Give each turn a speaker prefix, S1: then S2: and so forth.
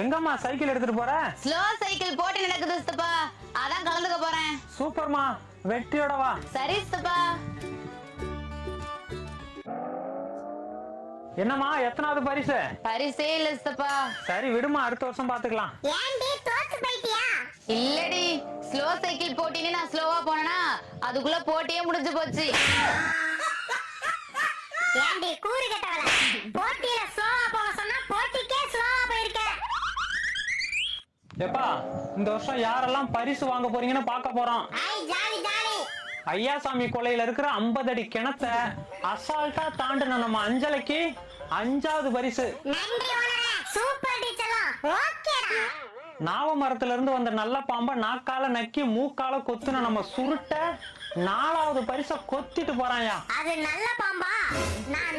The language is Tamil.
S1: எங்கம்மா சைக்கிள் எடுத்துட்டு போற?
S2: ஸ்லோ சைக்கிள் போட்டி நடக்குது சித்தப்பா, அதான் கலந்துக்க போறேன்.
S1: சூப்பர்மா, வெற்றியோட வா.
S2: சரி சித்தப்பா.
S1: என்னம்மா எத்தனாவது பரிசு?
S2: பரிசே இல்ல சித்தப்பா.
S1: சரி விடுமா, அடுத்த வருஷம் பாத்துக்கலாம்.
S2: இல்லடி, ஸ்லோ சைக்கிள் போட்டின்னு நான் ஸ்லோவா போனேனா அதுக்குள்ள போட்டியே முடிஞ்சு போச்சு.
S3: ஏண்டி கூறு கட்டவள, போட்டியில ஸ்லோவா போக சொன்னா போட்டிக்கே ஸ்லோவா போயிருக்க.
S1: எப்பா, இந்த வருஷம் யாரெல்லாம் பரிசு வாங்க போறீங்கன்னு பார்க்க போறோம்.
S3: ஐ ஜாலி ஜாலி.
S1: ஐயாசாமி கொலையில இருக்கிற 50 அடி கிணத்த அசால்ட்டா தாண்டின நம்ம அஞ்சலைக்கு 5வது பரிசு.
S3: நன்றி ஓனரே, சூப்பர் டீச்சர்லாம். ஓகேடா.
S1: நாவ மரத்துல இருந்து வந்த நல்ல பாம்ப நாக்கால நக்கி மூக்கால கொத்துன நம்ம சுருட்ட 4வது பரிசை கொத்திட்டு போறாயா.
S3: அது நல்ல பாம்பா? நான்